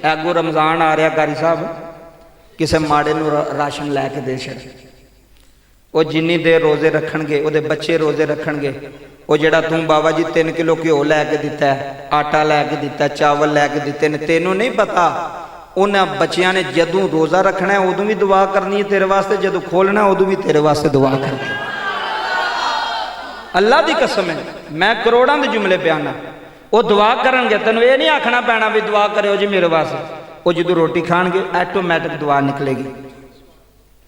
अगों रमज़ान आ रहा, कारी साहब किसी माड़े नूं राशन लैके दे छड़। वो जिन्नी देर रोज़े रखणगे उहदे बच्चे रोज़े रखणगे, वो जिहड़ा तू बाबा जी 3 किलो घ्यो लैके दिता है, आटा लैके दिता है, चावल लैके दिते ने, तेनों नहीं पता उन्होंने बच्चों ने जदों रोज़ा रखना है उदों भी दुआ करनी है तेरे वास्ते, जदों खोलना उदों भी तेरे वास्ते दुआ करनी। अल्लाह की कसम है, मैं करोड़ों के जुमले बयाना, वो दुआ करनगे, तेन ये नहीं आखना पैना भी दुआ करो जी मेरे वास्ते। वो जो रोटी खाएंगे ऐटोमैटिक दुआ निकलेगी,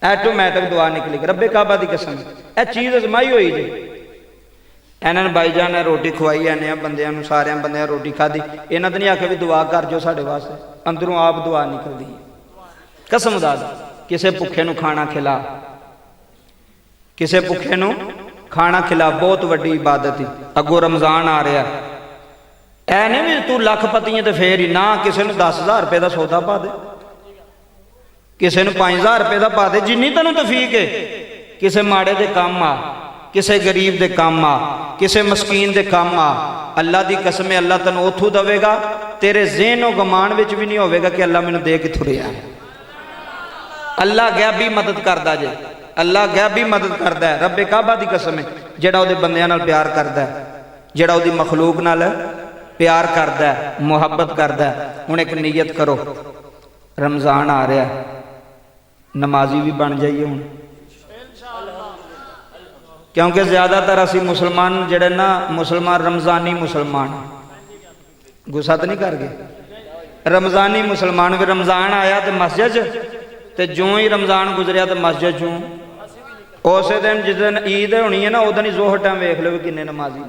ऐटोमैटिक दुआ निकलेगी। रब्बे काबा की कसम है, यह चीज़ अजमाई हुई जी। इन्होंने भाईजान ने रोटी खवाई, आने बंदियां सारे बंद रोटी खाधी, इन्होंने तो नहीं आख्या भी दुआ कर जो साढ़े वास्ते, अंदरों आप दुआ निकलती है। कसम दाद किसी भुखे नूं खाना खिला, किसी भुखे नूं खाना खिला, बहुत वड्डी इबादत है। अगों रमज़ान आ रहा, ऐ नहीं भी तू लखपति है तो फिर ही ना, किसी ने 10,000 रुपये का सौदा पा दे, किसी ने 5,000 रुपये का पा दे, जिन्नी तेनों तफीक है। किसी माड़े दे काम आ, किसी गरीब दे काम आ, किसी मस्कीन दे काम आ, अल्लाह की कसम है अल्लाह तेन उथों देगा, तेरे ज़हनो गमान विच भी नहीं होगा कि अल्लाह मैनूं दे कित्थों रिहा। अल्लाह गैबी मदद करदा जे, अल्लाह गैबी मदद करदा है। रब्बे काबा की कसम है, जिहड़ा उहदे बंदियां नाल प्यार करदा है, जिहड़ा उहदी मखलूक नाल प्यार करदा है, मुहब्बत करदा है। हुण एक नीयत करो, रमज़ान आ रहा, नमाजी भी बन जाइए हुण, क्योंकि ज़्यादातर असी मुसलमान जिहड़े ना, मुसलमान रमज़ानी मुसलमान, गुस्सा तो नहीं कर गए, रमज़ानी मुसलमान भी रमज़ान आया तो मस्जिद तो जो ही रमज़ान गुजरिया तो मस्जिद चूँ, उस दिन जिस दिन ईद होनी है ना उस दिन ही जोहर टाइम वेख लो किन्ने नमाजी।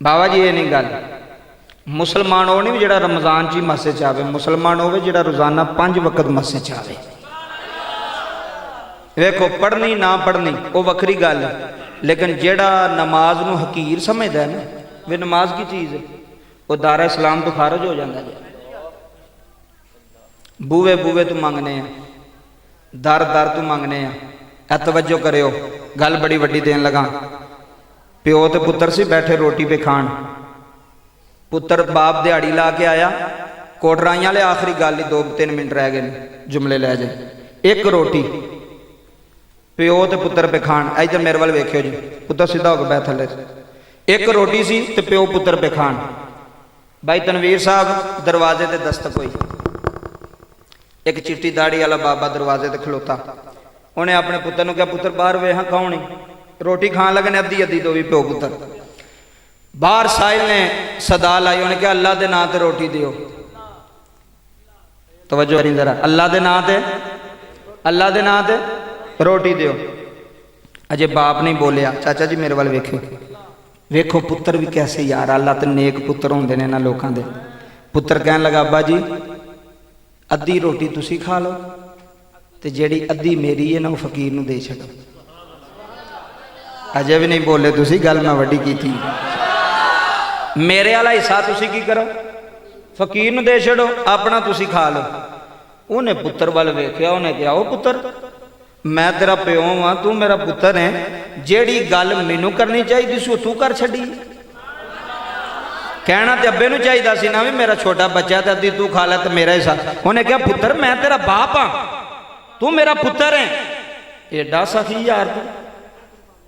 बाबा जी ये नहीं गल, मुसलमान वो नहीं जिहड़ा रमज़ान च ही मस्जिद च आवे, मुसलमान होवे जिहड़ा रोज़ाना 5 वक्त मस्जिद च आवे। वेखो पढ़नी ना पढ़नी वो वखरी गल है, लेकिन जिहड़ा नमाज नूं हकीर समझदा है ना, वे नमाज की चीज़ है, वो दारा इस्लाम तो खारज हो जाता है। बूवे बूवे तो मंगने हैं, दर दर तो मंगने हैं। तवज्जो करियो, गल बड़ी वड्डी देन लगा। प्यो तो पुत्र सी बैठे रोटी पे खान, पुत्र बाप दिहाड़ी ला के आया, कोटराइयां वाले आखिरी गल ही 2-3 मिनट रह गए, जुमले लै जाए। एक रोटी प्यो तो पुत्र पे खान, इधर मेरे वाल वेख्यो जी, पुत्र सीधा होकर बैठ थले, एक रोटी सी तो प्यो पुत्र पे खान। भाई तनवीर साहब दरवाजे ते दस्तक हुई, एक चिट्टी दाड़ी वाला बाबा दरवाजे ते खलोता, उन्हें अपने पुत्र ने कहा पुत्र बाहर वे, हाँ कौन है, रोटी खान लगे अद्धी अद्धी दो भी प्यो पुत्र। बाहर साहिल ने सदा लाई, उन्हें कहा अल्लाह के नाम से रोटी दियो। तवज्जो करी जरा, अल्लाह के नाम से, अल्लाह के नाम से रोटी दियो। अजे बाप नहीं बोलिया, चाचा जी मेरे वाल वेखो, वेखो पुत्र भी कैसे यार, अल्लाह तो नेक पुत्र होंदे ने इन्हां लोकां दे। पुत्र कहन लगा अब्बा जी अद्धी रोटी तुसी खा लो तो जिहड़ी अद्धी मेरी है ना वो फकीर नूं दे छड्डो। अजे भी नहीं बोले तुसी, गल मैं वड्डी कीती। मेरे वाला हिस्सा तुसी की करो, फकीर नूं दे छड्डो, अपना तुसी खा लो। उन्हें पुत्र वाल वेख्या, उन्हें कहा ओ पुत्र मैं तेरा प्यो हाँ, तू मेरा पुत्र है, जेड़ी गल मैनू करनी चाहिए सी तू कर छड्डी। कहना तो अब्बे नूं चाहिदा सी ना भी मेरा छोटा बच्चा तो अद्धी तू खा लै तो मेरा हिस्सा। उन्हें कहा पुत्र मैं तेरा बाप हाँ, तू मेरा पुत्र है। एडा सखी यार तू,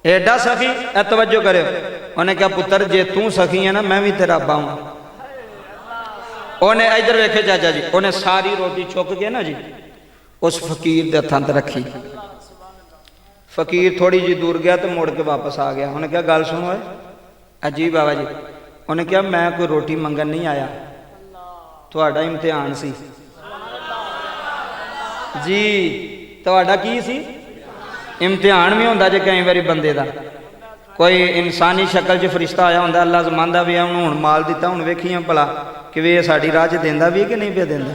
एडा सखी। तवज्जो करो, उन्हें कहा पुत्र जे तू सखी है ना मैं भी तेरा अब्बा हूँ। उन्हें इधर वेखे चाचा जी, उन्हें सारी रोटी चुक के ना जी उस फकीर के हथां ते रखी। फकीर थोड़ी जी दूर गया तो मुड़ के वापस आ गया। उन्हें क्या गल सुनो है अजीब बाबा जी। उन्हें क्या मैं कोई रोटी मंगन नहीं आया, थोड़ा इम्तिहान सी जी। थोड़ा की सी इम्तिहान भी होंदा जे कई बारी बंदे दा, कोई इंसानी शक्ल च फरिश्ता आया होंदा, अल्लाह जमांदा भी है हुण माल दिता, हुण वेखिए भला कि वे साड़ी राह च देंदा भी कि नहीं पे देंदा,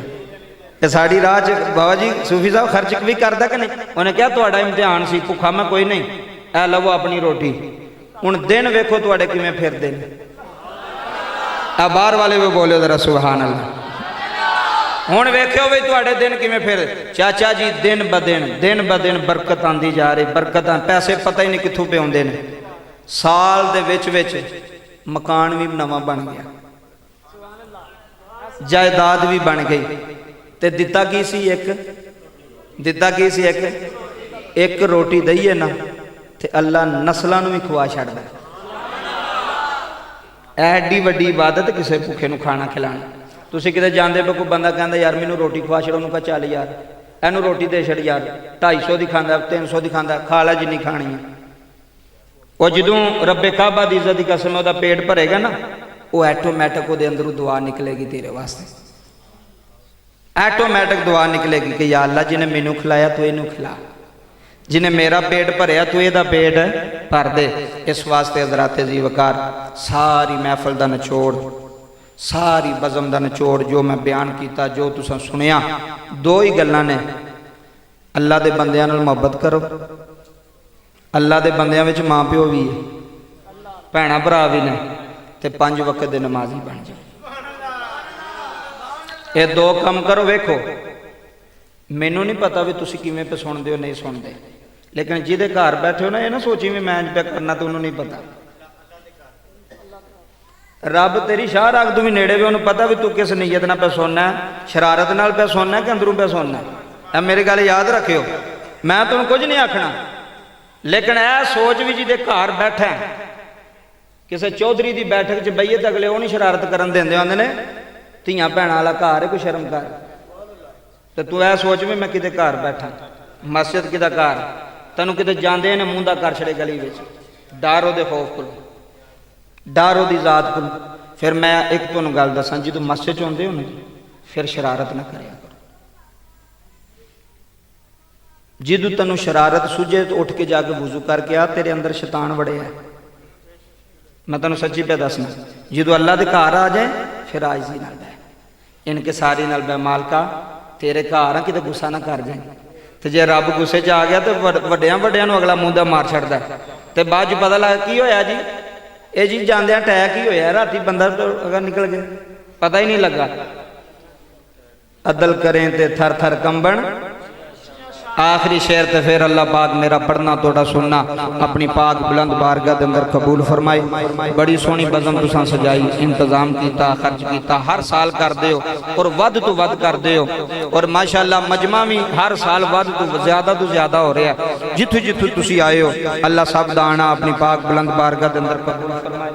ते साड़ी राह च बाबा जी सूफी साहब खर्च भी करदा कि नहीं। उन्हें क्या थोड़ा इम्तिहान सी, भुखा मैं कोई नहीं, ऐ लवो अपनी रोटी। हुण दिन वेखो तुहाडे किवें फिरदे ने। आ बाहर वाले भी बोलो जरा सुभान अल्लाह। हुण वेख्यो भी तुहाडे दिन किवें फिर। चाचा जी दिन ब दिन बरकत आंदी जा रही, बरकत पैसे पता ही नहीं कित्थों पे आउंदे ने। साल दे विच विच मकान भी नवां बन गया। जायदाद भी बन गई। ते दिता की सी एक, दिता की सी एक रोटी दईए ना ते अल्लाह नस्लों भी खुआ छड्डदा। एडी वड्डी इबादत किसी भुखे नूं खाना खिलाना। तुसीं किते जांदे पे कोई बंदा कहंदा यार मैनूं रोटी खुआ छड़, उन्होंने कहा चल यार इनू रोटी दे छड़ यार, 250 की खांदा 300 की खांदा, खा ला जिन्नी खानी है। वो जदों रब्बे काबा दी इज्जत दी कसम उसदा पेट भरेगा ना, वो ऐटोमैटिक वो अंदरों दुआ निकलेगी तेरे वास्ते, ऐटोमैटिक दुआ निकलेगी कि या अल्लाह जिन्हें मैनू खिलाया तू इनू खिला, जिन्हें मेरा पेट भरया तू एदा पेट भर दे। इस वास्ते हज़रात जी वकार सारी महफल का निचोड़, सारी बज़म का निचोड़ जो मैं बयान किया, जो तुसां सुनिया, दो ही गल्लां ने। अल्लाह के बंदियां नाल मुहब्बत करो, अल्लाह के बंदियां विच माँ प्यो भी है, भैणां भरा भी ने, ते 5 वक्त दे नमाजी बन जाओ। ये दो काम करो। वेखो मैनू नहीं पता भी तुसीं किवें पे सुनदे हो नहीं सुनते, लेकिन जिहदे घर बैठे हो ना, ये ना सोची भी मैं पे करना, तो उन्होंने नहीं पता। रब तेरी शाह रख तू भी नेड़े भी, उन्होंने पता भी तू किस नीयत नाल पे सुनना है, शरारत नाल पे सुनना है कि अंदरों पे सुनना है। मेरी गल याद रखियो, मैं तुम कुछ नहीं आखना, लेकिन यह सोच भी जिहदे घर बैठा है, किसी चौधरी की बैठक च बईए तो अगले वो नहीं शरारत करन देंदे, आंदे ने धियां भैणां वाला घर है, कोई शर्म कर। तो तू ऐ सोच भी मैं किते घर बैठा, मस्जिद किदा घर, तैनूं किते जांदे ने मूंह दा कर छड़े गली विच, डर ओहदे खौफ को, डर ओहदी जात को। फिर मैं एक तुहानूं गल दसां, जो मस्जिद च आउंदे हो ना, फिर शरारत ना करिया करो। जिदों तैनूं शरारत सूझे तो उठ के जाके वुजू करके आ, तेरे अंदर शैतान वड़िया है। मैं तैनूं सच्ची पे दसना, जो अल्लाह के घर आ जाए फिर आजिज़ी नाल बैठ, इनके सारी नाल बै मालका तेरे घर आ, किते गुस्सा ना कर जाए। तो जे रब गुस्से च आ गया तो वड्डियां वड्डियां नूं अगला मूंह दा मार छड्डदा, ते बाद च पता लगा की होया जी, ये जी जांदे अटैक ही होया, राती बंदा तो अगर निकल गया, पता ही नहीं लगा। अदल करें ते थर थर कंबन, आखिरी शेर तो फिर अल्लाह पाक मेरा पढ़ना तोड़ा सुनना अपनी पाक बुलंद बारगाह के अंदर कबूल फरमाए। बड़ी सोहनी बज़म तुसां सजाई, इंतजाम किया, खर्च किया, हर साल करते हो और वध तो वध करते हो, और माशाअल्लाह मजमा भी हर साल वध तो ज़्यादा हो रहा है। जिथों जिथों तुसीं आए हो अल्लाह सब दा आना अपनी पाक बुलंद बारगाह के अंदर कबूल फरमाए।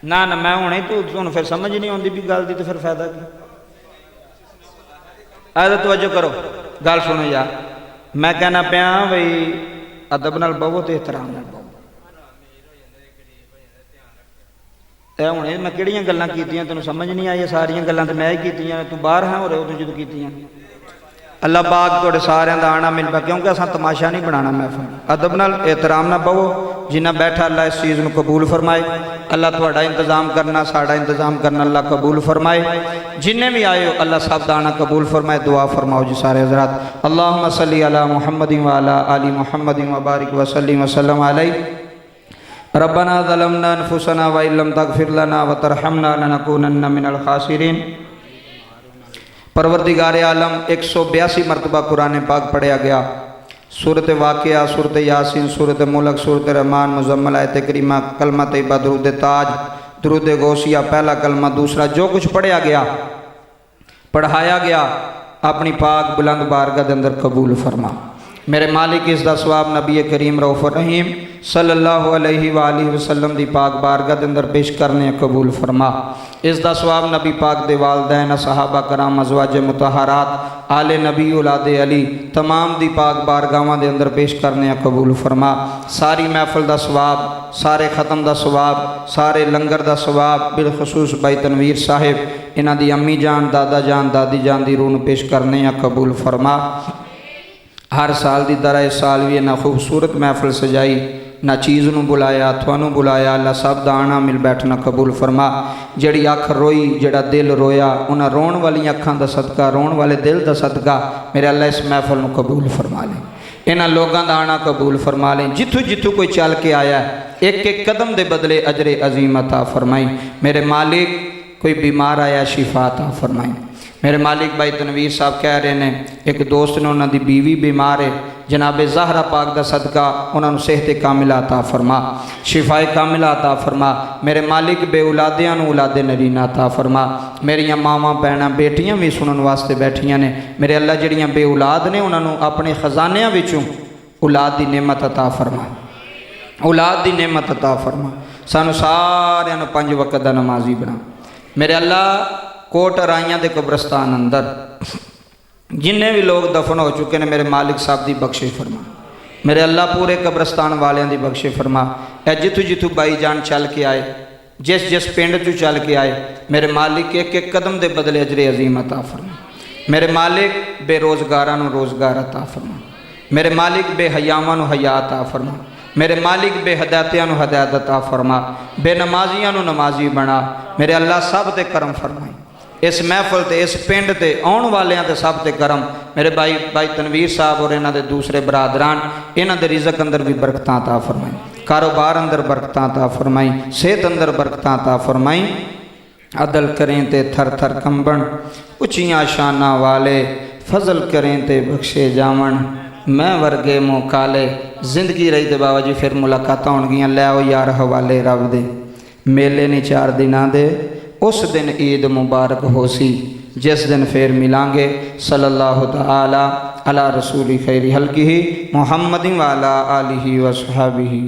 ना ना मैं हूँ तू फिर समझ नहीं आती भी गल की, तो फिर फायदा की। अरे तवज्जो करो, गल सुनो यार, मैं कहना पाया बई अदब नाल बवो तो एहतराम नाल बवो। हूँ मैं किहड़ियां गल्लां कीतियां तैनूं समझ नहीं आई, सारियां गल्लां तो मैं ही कीतियां, तू बाहर है हो रहे उदों जदों कीतियां। अल्लाह पाक तुहाडे सारियां दा आना मिल पा, क्योंकि असां तमाशा नहीं बनाना महफिल, अदब नाल एहतराम नाल बवो। जिन्ना बैठा अल्लाह इस चीज़ में कबूल फरमाए। अल्लाह तुहाडा इंतजाम करना, साडा इंतजाम करना अल्लाह कबूल फरमाए। जिन्ने भी आए हो अल्लाह सब दा आना कबूल फरमाए। दुआ फरमाओ जी सारे हज़रात। अल्लाहुम्मा सल्ली अला मुहम्मदिन व अला आलि मुहम्मदिन व बारिक व सल्लिम व सल्लम अलैहि। रब्बना ज़लमना अनफुसना व इल्लम तगफिर लना व तरहमना लनकूनन्ना मिनल खासिरीन। परवरदिगार आलम 182 मरतबा कुरान पाक पढ़िया गया। सूरत वाक़िया, सूरत यासीन, सूरत मुल्क, सूरत रहमान, मुज़म्मल, आयत करीमा, कलमा तैयबा, दुरूद ताज, दुरूद गौसिया, पहला कलमा, दूसरा, जो कुछ पढ़िया गया, पढ़ाया गया, अपनी पाक बुलंद बारगाह के अंदर कबूल फरमा। मेरे मालिक इसका सवाब नबी करीम रऊफ़ रहीम सल्लल्लाहु अलैहि वालैहि वसल्लम दी पाक बारगाह के अंदर पेश करने कबूल फरमा। इसका सवाब नबी पाक दे वालदैन, सहाबा कराम, अज़वाज मुतहरात, आले नबी, औलादे अली तमाम दी पाक बारगाहां दे अंदर पेश करने कबूल फरमा। सारी महफिल का सवाब, सारे ख़त्म का सवाब, सारे लंगर का सवाब, बिलखसूस भाई तनवीर साहिब इन्हां दी अम्मी जान, दादा जान, दादी जान दी रूह पेश करने कबूल फरमा। हर साल की तरह इस साल भी इन्ना खूबसूरत महफिल सजाई, ना चीज़ नूं बुलाया, थानू बुलाया, अल्लाह सब दा आना मिल बैठना कबूल फरमा। जिहड़ी अख रोई, जिहड़ा दिल रोया, उन्हां रोण वाली अखां दा सदका, रोण वाले दिल दा सदका मेरे अल्लाह इस महफिल नूं कबूल फरमा ले। इन्हां लोगां दा आना कबूल फरमा ले। जिथों जिथों कोई चल के आया एक एक कदम दे बदले अजरे अजीम अता फरमाई। मेरे मालिक कोई बीमार आया शिफा अता फरमाई, मेरे मालिक भाई तनवीर साहब कह रहे हैं एक दोस्त ने उन्होंने बीवी बीमार है, जनाबे ज़हरा पाक दा सदका उन्होंने सेहत कामिला अता फरमा, शिफाए कामिला अता फरमा। मेरे मालिक बे औलादियां नूं औलादे नरीना अता फरमा। मेरियां मावां भैणां बेटियां भी सुनन वास्ते बैठियां ने। मेरे अल्लाह जिहड़ियां बे औलाद ने उन्होंने अपने खजानियां विचों औलाद दी नेमत अता फरमा, औलाद दी नेमत अता फरमा। सानू सारियां नूं 5 वक्त दा नमाजी बना। मेरे अल्लाह कोट राइयां दे कब्रस्तान अंदर जिन्ने भी लोग दफन हो चुके हैं मेरे मालिक साहब की बख्शिश फरमा। मेरे अल्लाह पूरे कब्रस्तान वालियां की बख्शिश फरमा। ए जिथों जिथों बाई जान चल के आए, जिस जिस पिंड चों चल के आए, मेरे मालिक एक एक कदम के बदले अजरे अजीम अता फरमा। मेरे मालिक बेरोज़गारां नूं रोज़गार अता फरमा। मेरे मालिक बेहयावां नूं हया अता फरमा। मेरे मालिक बेहदायतियां नूं हदायत अता फरमा। बेनमाजियां नूं नमाजी बना। मेरे अल्लाह सब ते करम फरमाई। इस महफल ते इस पिंड ते आने वालियां ते सब ते करम। मेरे भाई तनवीर साहब और इन्हां दे दूसरे बरादरान, इन्हां दे रिज़क अंदर भी बरकतां अता फरमाई, कारोबार अंदर बरकतां अता फरमाई, सेहत अंदर बरकतां अता फरमाई। अदल करें ते थर थर कंबण, उच्चियां शाना वाले फजल करें ते बख्शे जावन। मैं वर्गे मुँह काले जिंदगी रही तो बाबा जी फिर मुलाकात होणगियां। लै आओ यार हवाले रब दे, मेले ने 4 दिनां दे, उस दिन ईद मुबारक होसी जिस दिन फिर मिलांगे। सल्लल्लाहु तआला अला रसूली खैरी हल्किही मुहम्मदिन व अला आलिही व सहाबिही।